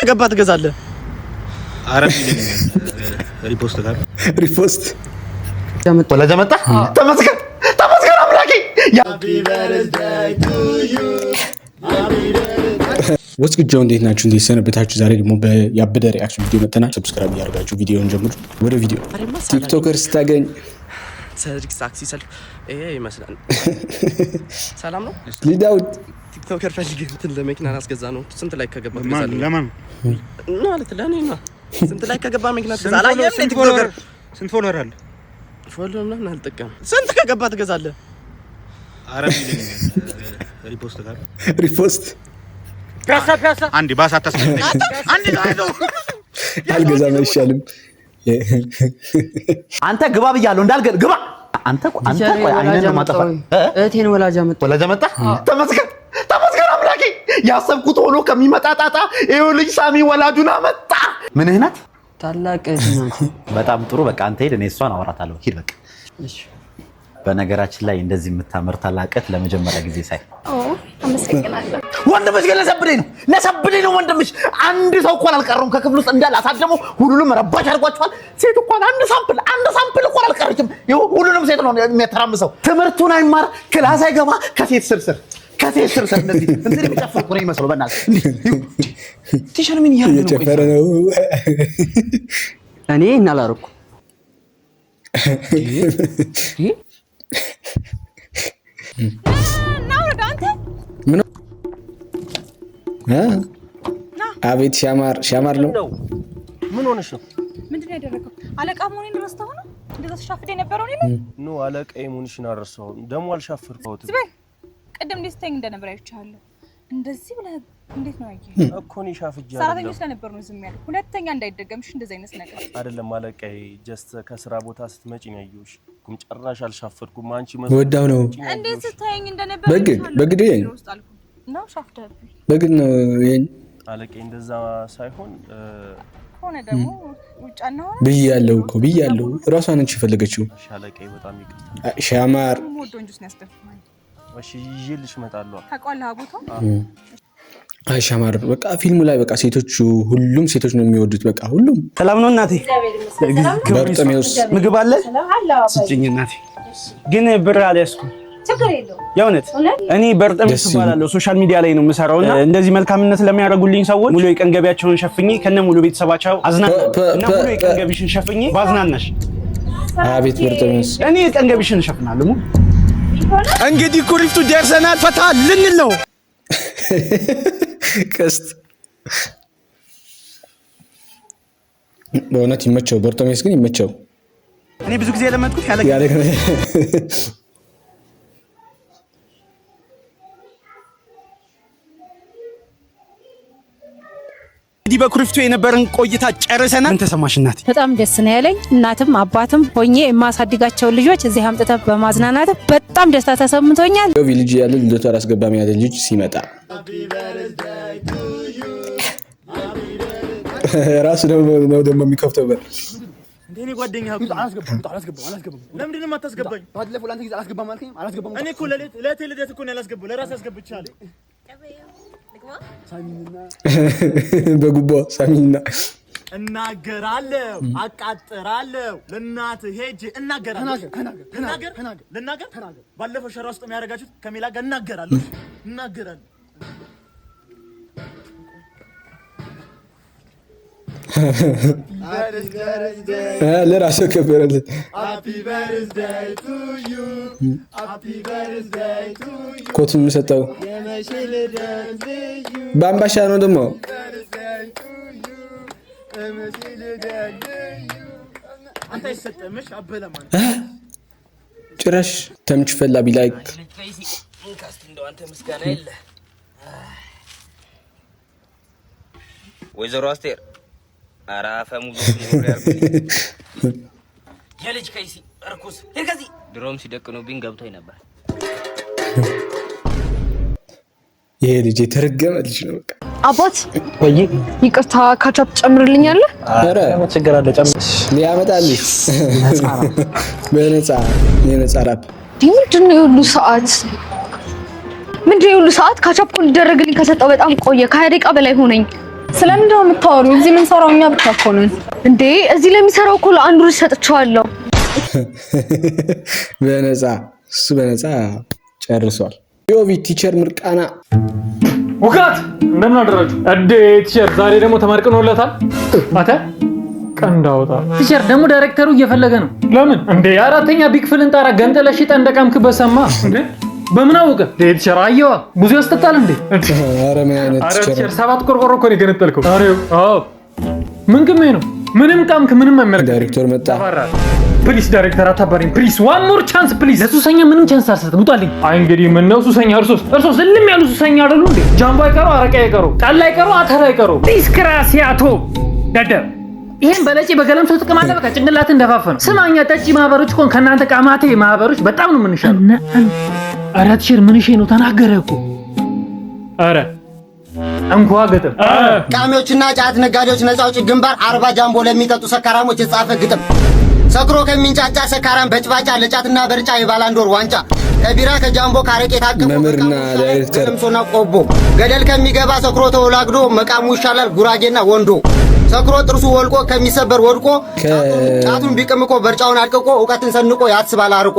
ከገባ ትገዛለህ። አረብ ሪፖስት ጋር ሪፖስት ወላጅ መጣ። ተመስገን ተመስገን አምላኬ። ሃፒ በርዝዴይ ቱ ዩ ወስ ጉድ ጆን እንዴት ናችሁ? እንዴት ሰነበታችሁ? ዛሬ ደግሞ በያበደ ሪአክሽን ቪዲዮ መጥተናል። ሰብስክራይብ እያደረጋችሁ ቪዲዮውን ጀምሩ። ወደ ቪዲዮ ቲክቶከር ስታገኝ ሰርግ ሳክሲ ሰልፍ ይሄ ይመስላል። ሰላም ነው ሊዳውት ቲክቶከር ፈልግ እንትን ለመኪና አስገዛ ነው። ስንት ላይ ከገባ ትገዛለህ? ለማን ማለት ለኔ ነው። ስንት ላይ ከገባ መኪና ትገዛለህ? ቲክቶከር ስንት ፎሎወር አለ? ፎሎወር ምናምን አልጠቀም። ስንት ከገባ ትገዛለህ? አረብ ሪፖስት ጋር ሪፖስት ፒያሳ አንዴ ባሳታ አንዴ ጋይዶ አልገዛም አይሻልም? አንተ ግባ ብያለሁ እንዳልገል ግባ። አንተ ቆይ አይነን ነው ማጠፋ። እቴን ወላጅ መጣ። ተመስገን ተመስገን አምላኬ። ያሰብኩት ሆኖ ከሚመጣ ጣጣ ይኸው ልጅ ሳሚ ወላጁን አመጣ። ምንህ ናት? ታላቅ ናት። በጣም ጥሩ። በቃ አንተ ሄድ፣ እኔ እሷን አወራታለሁ። ሂድ በቃ። እሺ። በነገራችን ላይ እንደዚህ የምታምር ታላቀት ለመጀመሪያ ጊዜ ሳይ አመሰግናለሁ። ወንድምሽ ግን ለሰብደኝ ነው ወንድምሽ። አንድ ሰው እንኳን አልቀረም ከክፍል ውስጥ እንዳለ አሳደሙ። ሁሉንም ረባሽ አድርጓቸዋል። ሴት እንኳን አንድ ሳምፕል እንኳን አልቀረችም። ሁሉንም ሴት ነው የሚያተራምሰው። ትምህርቱን አይማር፣ ክላስ አይገባ፣ ከሴት ስር እንደዚህ እንትን የሚጨፍር እኮ ነው የሚመስለው። በእናትህ ቲሸር ምን እየጨፈረ ነው? እኔ እናላረኩ አቤት ሻማር ነው። ምን ሆነሽ ነው? ምንድነው ያደረገው? አለቃ መሆኔን ረስተኸው ነው እንደዛ ተሻፍደ የነበረው ነው? ኖ አለቃ መሆንሽን አልረሳሁም። ደግሞ አልሻፈርኩት። ዝም በል። ቅድም እንዴት ስተኝ እንደነበር አይቻለሁ። እንደዚህ ብለህ እንዴት ነው ያየህ? እኮ ነው ሻፍጃለሁ። ሰራተኞች ስለነበሩ ነው ዝም ያለው። ሁለተኛ እንዳይደገምሽ እንደዚህ አይነት ነገር አይደለም አለቃ። ጀስት ከስራ ቦታ ስትመጪ ነው ያየሁሽ። ጭራሽ አልሻፈርኩም። አንቺ ወዳው ነው እንዴት ስተኝ እንደነበር በግድ ነው ሻፍደብኝ በግድ ነው ይሄን አለቃ። እንደዛ ሳይሆን ሆነ ደግሞ ውጫና ሆነ ብያለሁ። ራሷን እንቺ ፈለገችው። ሻለቃ በጣም ይቅርታ። ሻማር ወንጆች ነው ያስደፍማል። እሺ ይዤልሽ እመጣለሁ። ታውቃለህ ቦታው? አይ ሻማር በቃ ፊልሙ ላይ በቃ ሁሉም ሴቶች ነው የሚወዱት። በቃ ሁሉም ሰላም ነው እናቴ። በርጠሜውስ ምግብ አለ ስጭኝ እናቴ። ግን ብር አልያዝኩም። ችግር የለውም። የእውነት እኔ በርጠሜውስ እባላለሁ። ሶሻል ሚዲያ ላይ ነው የምሰራውና እንደዚህ መልካምነት ለሚያደርጉልኝ ሰዎች ሙሉ የቀን ገቢያቸውን ሸፍኜ ከነ ሙሉ ቤተሰባቸው አዝናና ሙሉ የቀን ገቢሽን ሸፍኜ ባዝናናሽ። አቤት በርጠሜውስ እኔ የቀን ገቢሽን እሸፍናለሁ። እንግዲህ ኩሪፍቱ ደርሰናል። ፈታ ልንል ነው። ቀስት በእውነት ይመቸው። በርጠሜውስ ግን ይመቸው። እኔ ብዙ ጊዜ ለመጥኩት ያለ እንግዲህ በኩሪፍቱ የነበረን ቆይታ ጨርሰናል። ምን ተሰማሽ እናቴ? በጣም ደስ ነው ያለኝ። እናትም አባትም ሆኜ የማሳድጋቸው ልጆች እዚህ አምጥተህ በማዝናናት በጣም ደስታ ተሰምቶኛል። ልጅ ያለ ልደቱ አላስገባም ያለ ልጅ ሲመጣ ራሱ ነው ደግሞ የሚከፍተው በር እንደኔ ጓደኛ አላስገባም። ለምንድን ነው የማታስገባኝ? ባለፈው ላንተ ጊዜ አላስገባም አልከኝ። አላስገባም እኔ እኮ ለቴ ልደት እኮ ነው ያላስገባው። ለራሴ አስገብቻለሁ። በጉቦ ሳሚና እናገራለሁ፣ አቃጥራለሁ። ለእናትህ ሄጄ እናገራለሁ። ልናገር ባለፈው ሸራ ውስጥ የሚያደርጋችሁት ከሜላ ጋር እናገራለሁ። ለራሱ ከበረለት ኮቱን ሰጠው። በአምባሻ ነው ደግሞ ጭራሽ ተምች ፈላ ቢላይክ ወይዘሮ አስቴር አራፈ ሙሉ የልጅ ከይሲ እርኩስ ለከዚ ድሮም ሲደቅኑብኝ ገብቶኝ ነበር። ይሄ ልጅ የተረገመ ልጅ ነው። በቃ አባት ወይ ይቅርታ ካቻፕ ጨምርልኛለህ? አረ ችግር አለ ጨምር ሊያመጣልሽ የነፃ ራፕ ምንድነው የሁሉ ሰዓት ካቻፕ ኮል ሊደረግልኝ ከሰጠው በጣም ቆየ። ከ20 ደቂቃ በላይ ሆነኝ። ስለምንድን ነው የምታወሪው? እዚህ ምን ሰራው? እኛ ብቻ እኮ ነን እንዴ። እዚህ ለሚሰራው እኮ ለአንዱ ልጅ ሰጥቼዋለሁ በነፃ። እሱ በነፃ ጨርሷል። ዮቪ ቲቸር ምርቃና ውጋት እንደምን አደራችሁ? እንዴ ቲቸር ዛሬ ደግሞ ተመርቀኖለታል። አተ ቀንዳውታ ቲቸር ደግሞ ዳይሬክተሩ እየፈለገ ነው። ለምን እንዴ? አራተኛ ቢግ ፍልን ጣራ ገንጠለሽ ጠንደቃምክ በሰማ እንዴ? በምን አወቀ? ቲቸር አየዋ ብዙ ያስጠጣል እንዴ? ኧረ ምን አይነት ቲቸር ሰባት ቆርቆሮ እኮ ነው የገነጠልከው። አዎ ምን ግሜ ነው? ምንም ቃምክ ምንም አይመረጥ። ዳይሬክተር መጣ። ፕሊስ ዳይሬክተር አታባሪኝ ፕሊስ፣ ዋን ሞር ቻንስ ፕሊስ። ለሱሰኛ ምንም ቻንስ አልሰጥም። ውጣልኝ። አይ እንግዲህ ምን ነው ሱሰኛ? እርሶስ ዝልም ያሉ ሱሰኛ አይደሉ እንዴ? ጃምቦ አይቀሩ፣ አረቄ አይቀሩ፣ ጠላ አይቀሩ፣ አተር አይቀሩ። ዲስክራሲያቶ ደደብ። ይሄን በለጪ በገለምሶ ጥቅም አለ። በቃ ጭንቅላት እንደፋፈነው። ስማኛ ጠጪ ማህበሮች እኮ ከእናንተ ቃማቴ ማህበሮች በጣም ነው የምንሻለው። ኧረ ቲቸር ምን ነው ተናገረ እኮ። ኧረ እንኳ ግጥም ቃሚዎችና ጫት ነጋዴዎች ነፃ አውጪ ግንባር 40 ጃምቦ ለሚጠጡ ሰካራሞች የተጻፈ ግጥም። ሰክሮ ከሚንጫጫ ሰካራም በጭባጫ ለጫትና በርጫ የባላንዶር ዋንጫ ከቢራ ከጃምቦ ካረቄ ታቀሙ መምህርና ዳይሬክተር ለምሶና ቆቦ ገደል ከሚገባ ሰክሮ ተወላግዶ መቃሙ ይሻላል ጉራጌና ወንዶ። ሰክሮ ጥርሱ ወልቆ ከሚሰበር ወድቆ ጫቱን ቢቅምቆ በርጫውን አድቅቆ ዕውቀትን ሰንቆ ያስባል አርቆ።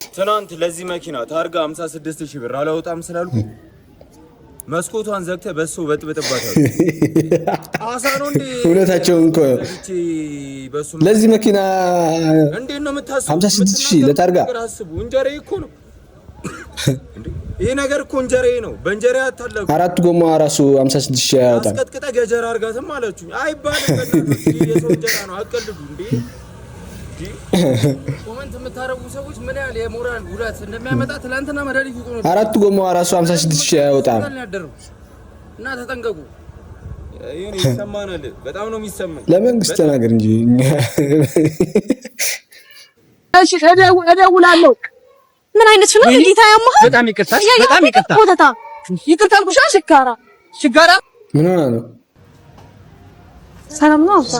ትናንት ለዚህ መኪና ታርጋ 56000 ብር አላወጣም ስላልኩ መስኮቷን ዘግተህ በሶ በጥብጥባታል። አሳ ነው እንዴ? እውነታቸውን እኮ ለዚህ መኪና እንዴት ነው የምታስበው? 56000 ለታርጋ አስቡ። እንጀሬ እኮ ነው እንዴ ይሄ ነገር እኮ እንጀሬ ነው። በእንጀሬ አታለቁ። አራት ጎማ ራሱ 56000 ያወጣል። አስቀጥቅጠ ገጀራ አርጋትም አላችሁኝ። አይባልም። በእናትህ የሰው እንጀራ ነው። አቀልዱ እንዴ ኮሜንት የምታረጉ ሰዎች ምን ያህል የሞራል ጉዳት እንደሚያመጣ ትላንትና መድኃኒት ይቆም ነው። አራት ጎማ ራሱ 56000 ያወጣል እና ተጠንቀቁ። ይሄን ይሰማናል። በጣም ነው የሚሰማኝ። ለመንግስት ተናገር እንጂ እሺ እደውላለሁ። ምን አይነት ነው ጌታ ያማህ? በጣም ይቅርታ ወተታ ይቅርታ አልኩሽ። ሽጋራ ምን ሆነ ነው? ሰላም ነው አባ።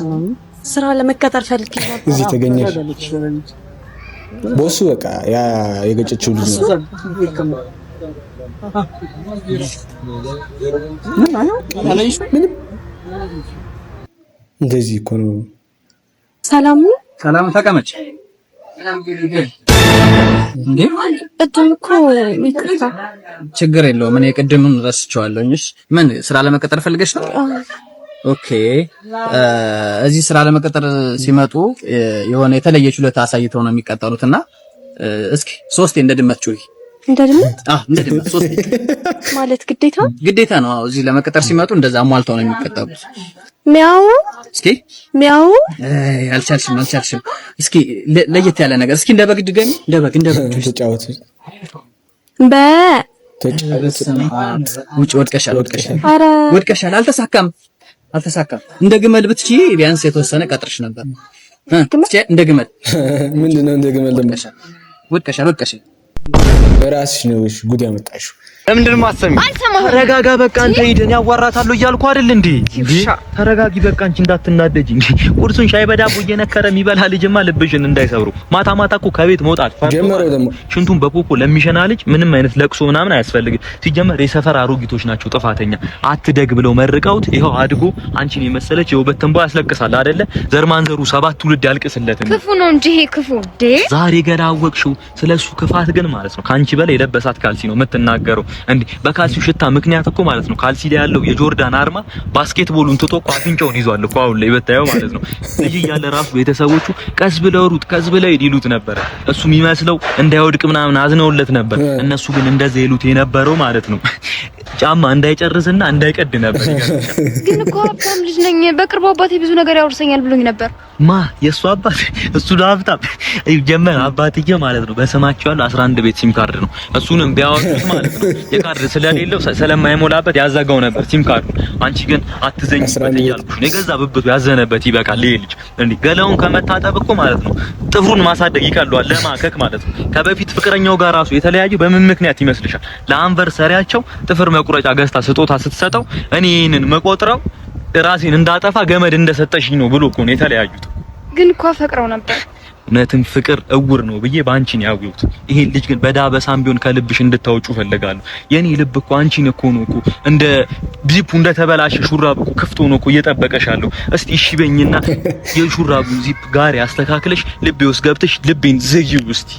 ስራ ለመቀጠር ፈልጌ ነበር። እዚህ ተገኘሽ? ቦሱ በቃ ያ የገጨችው ልጅ ነው። ምንም እንደዚህ እኮ ነው። ሰላም ነው። ሰላም ተቀመጭ። እንዴ ቅድም እኮ ይቅርታ። ችግር የለውም። እኔ ቅድምም ረስቼዋለሁኝ። ምን ስራ ለመቀጠር ፈልገሽ ነው? ኦኬ እዚህ ስራ ለመቀጠር ሲመጡ የሆነ የተለየ ችሎታ አሳይተው ነው የሚቀጠሩትና እስኪ ሶስቴ እንደ ድመት ጩሂ። እንደ ድመት? እንደ ድመት ሶስቴ ማለት ግዴታ ነው። እዚህ ለመቀጠር ሲመጡ እንደዛ አሟልተው ነው የሚቀጠሩት። ሚያው እስኪ ሚያው አልቻልሽም። እስኪ ለየት ያለ ነገር እስኪ እንደ በግ ድገሚ። እንደ በግ ተጫወት። ውጭ ወድቀሻል። አልተሳካም። እንደ ግመል ብትቺ ቢያንስ የተወሰነ ቀጥርሽ ነበር። እንደ ግመል ምንድነው? እንደ ግመል ደግሞ ወድቀሻል። በራስሽ ነው ጉድ ያመጣሽው። ለምንድን ነው የማትሰሚው? ተረጋጋ በቃ። አንተ ሂደን ያዋራታለሁ እያልኩ አይደል እንዴ? ተረጋጊ በቃ። አንቺ እንዳትናደጂ እንዴ። ቁርሱን ሻይ በዳቦ እየነከረ የሚበላ ልጅማ ልብሽን እንዳይሰብሩ። ማታ እኮ ከቤት መውጣት ጀመረው። ደግሞ ሽንቱን በፖፖ ለሚሸና ልጅ ምንም አይነት ለቅሶ ምናምን አያስፈልግም። ሲጀመር የሰፈር አሮጊቶች ናቸው ጥፋተኛ። አትደግ ብለው መርቀውት ይኸው አድጎ አንቺን የመሰለች የውበት ተንቦ ያስለቅሳል አይደለ? ዘርማንዘሩ 7 ትውልድ ያልቅስለት። ክፉ ነው እንጂ ይሄ ክፉ እንዴ። ዛሬ ገና አወቅሽው ስለሱ ክፋት ግን ማለት ነው። ካንቺ በላይ የለበሳት ካልሲ ነው የምትናገረው። እንዴ በካልሲው ሽታ ምክንያት እኮ ማለት ነው ካልሲ ላይ ያለው የጆርዳን አርማ ባስኬትቦሉን ትቶ እኮ አፍንጫውን ይዟል እኮ አሁን ላይ በታየው ማለት ነው። ልጅ እያለ ራሱ ቤተሰቦቹ ቀስ ብለው ሩጥ ቀስ ብለው ይሉት ነበር። እሱ የሚመስለው እንዳይወድቅ ምናምን አዝነውለት ነበር። እነሱ ግን እንደዛ ይሉት የነበረው ማለት ነው ጫማ እንዳይጨርስና እንዳይቀድ ነበር። ግን እኮ ሀብታም ልጅ ነኝ። በቅርቡ አባቴ ብዙ ነገር ያወርሰኛል ብሎኝ ነበር። የሱ አባት እሱ ሀብታም ጀመር አባትዬ ማለት ነው። በስማቸው ያለው 11 ቤት ሲም ካርድ ነው። እሱንም ቢያወጡት ማለት ነው የካርድ ስለሌለው ስለማይሞላበት ያዘጋው ነበር ሲም ካርዱ። አንቺ ግን አትዘኝበት እያልኩሽ ነው። የገዛ ብብቱ ያዘነበት ይበቃል። ይሄ ልጅ እንዴ ገላውን ከመታጠብ እኮ ማለት ነው ጥፍሩን ማሳደግ ይቀለዋል ለማከክ ማለት ነው። ከበፊት ፍቅረኛው ጋር ራሱ የተለያዩ በምን ምክንያት ይመስልሻል? ለአንቨርሰሪያቸው ጥፍር መቁረጫ ገዝታ ስጦታ ስትሰጠው እኔ ይሄንን መቆጥረው ራሴን እንዳጠፋ ገመድ እንደሰጠሽኝ ነው ብሎ እኮ ነው የተለያዩት። ግን እኮ አፈቅረው ነበር። እውነትም ፍቅር እውር ነው ብዬ ባንቺ ነው ያወቅሁት። ይሄን ልጅ ግን በዳበሳም ቢሆን ከልብሽ እንድታወጪው ፈልጋለሁ። የኔ ልብ እኮ አንቺን እኮ ነው እኮ እንደ ዚፑ እንደተበላሸ ሹራብ እኮ ክፍቶ ነው እኮ እየጠበቀሻለሁ። እስቲ እሺ በይኝና የሹራቡ ዚፕ ጋር ያስተካክለሽ ልቤ ውስጥ ገብተሽ ልቤን ዝጊው እስቲ።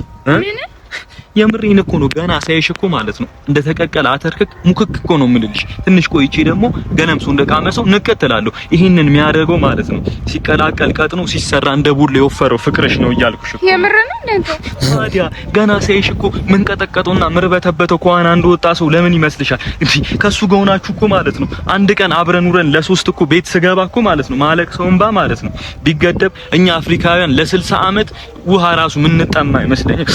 የምሬን እኮ ነው። ገና ሳይሽ እኮ ማለት ነው እንደ ተቀቀለ አተርክክ ሙክክ እኮ ነው የምልልሽ። ትንሽ ቆይቼ ደግሞ ገለምሱ እንደቃመሰው ንቀጥላለሁ። ይሄንን የሚያደርገው ማለት ነው ሲቀላቀል ቀጥኖ ሲሰራ እንደ ቡላ የወፈረው ፍቅርሽ ነው እያልኩሽ እኮ። የምሬን ነው እንዴ? ታዲያ ገና ሳይሽ እኮ ምን ቀጠቀጠውና ምርበተበተው ከዋና አንድ ወጣ ሰው ለምን ይመስልሻል? እንዴ ከሱ ጋር ሆናችሁ እኮ ማለት ነው አንድ ቀን አብረን ውረን ለሶስት እኮ ቤት ስገባ እኮ ማለት ነው ማለቅ ሰውንባ ማለት ነው ቢገደብ እኛ አፍሪካውያን ለ60 ዓመት ውሃ ራሱ ምን እንጠማ ይመስለኛል።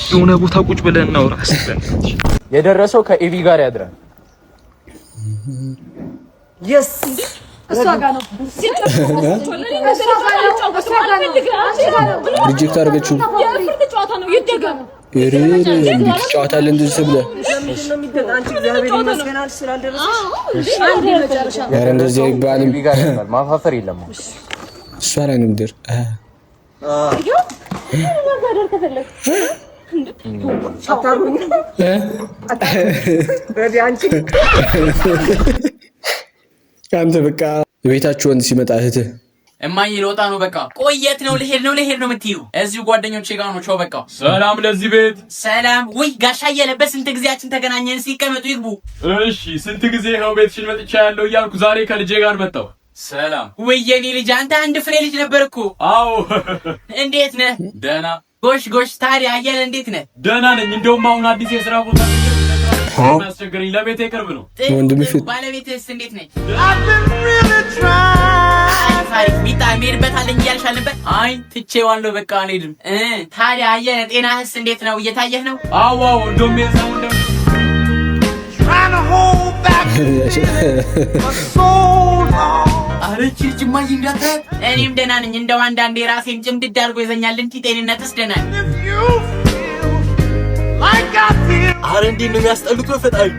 የሆነ ቦታ ቁጭ ብለን ነው ራስን የደረሰው ከኤቪ ጋር ያድራል። የስ እሷ ጋር ነው ሪጀክት አድርገችው። የፍርድ ጨዋታ ነው ይደገም። ጨዋታለን እንደዚህ ብለህ እንደዚህ አይባልም። ማፋፈር የለም እሷ ላይ ነው ምድር አንተ በቃ ቤታችሁ ወንድ ሲመጣ እህትህ እማዬ ልወጣ ነው በቃ። ቆየት ነው ልሄድ ነው የምትይው? እዚሁ ጓደኞቼ ጋር ነው። ቻው በቃ። ሰላም ለዚህ ቤት። ሰላም። ውይ ጋሻ እየለበስ ስንት ጊዜያችን ተገናኘን። ሲቀመጡ ይግቡ። እሺ ስንት ጊዜ ነው ቤትሽን መጥቻ ያለው እያልኩ ዛሬ ከልጄ ጋር መጣሁ። ሰላም። ውይ የኔ ልጅ አንተ አንድ ፍሬ ልጅ ነበር እኮ። አዎ። እንዴት ነህ? ደህና። ጎሽ ታዲያ አየለ እንዴት ነህ? ደህና ነኝ። እንደውም አሁን አዲስ የሥራ ቦታ የሚያስቸግረኝ ለቤቴ ቅርብ ነው። ወንድም ፊት ባለቤትህስ እንዴት ነች? ሚጣ ሜድበታለኝ እያልሻል ነበር። አይ ትቼዋለሁ በቃ አልሄድም። ታዲያ አየለ ጤናህስ እንዴት ነው? እየታየህ ነው? አዎ እንደውም የዛው እንደው አረቺ ጅማይ እንዳትራት። እኔም ደህና ነኝ። እንደው አንዳንዴ ራሴን ጭምድድ አድርጎ ይዘኛል እንጂ ጤንነትስ ደህና ነኝ። አረ እንዴት ነው የሚያስጠሉት በፈጣሪ።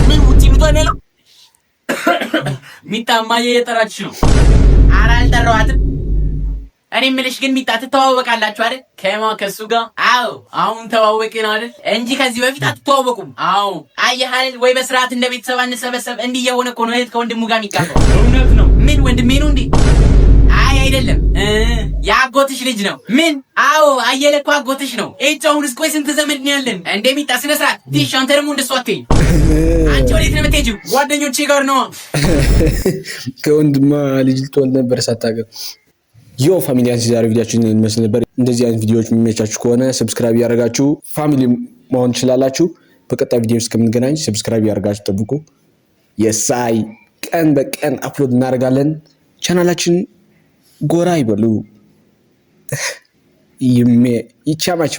ምን ውጪ ብቷን ያለው ሚጣ ማየ የጠራች ነው። ኧረ አልጠራኋትም። እኔ የምልሽ ግን ሚጣ ትተዋወቃላችሁ አይደል? ከሱ ጋር? አዎ አሁን ተዋወቅን አይደል እንጂ ከዚህ በፊት አትተዋወቁም። አዎ አየህ አይደል? ወይ በስርዓት እንደ ቤተሰብ አንሰበሰብ። እንዲህ የሆነ እኮ ነው እህት ከወንድሙ ጋር የሚጋባው። እውነት ነው። ምን ወንድሜ ነው እንዴ? አይ አይደለም፣ የአጎትሽ ልጅ ነው። ምን? አዎ አየለ እኮ አጎትሽ ነው። እጫውንስ ቆይ ስንት ዘመድ ነው ያለን? እንደሚጣ ስነ ስርዓት ቲሽ አንተ ደግሞ እንደሱ አትይ። አንቺ ወዴት ነው የምትሄጂው? ጓደኞቼ ጋር ነው። ከወንድማ ልጅ ልትወልድ ነበር ሳታገር። ዮ ፋሚሊያን ዛሬ ቪዲዮአችን እንመስል ነበር። እንደዚህ አይነት ቪዲዮዎች የሚመቻችሁ ከሆነ ሰብስክራይብ ያደርጋችሁ ፋሚሊ መሆን ትችላላችሁ። በቀጣይ ቪዲዮ እስከምንገናኝ ሰብስክራይብ ያደርጋችሁ ጠብቁ። የሳይ ቀን በቀን አፕሎድ እናደርጋለን። ቻናላችን ጎራ ይበሉ። ይቻማችሁ።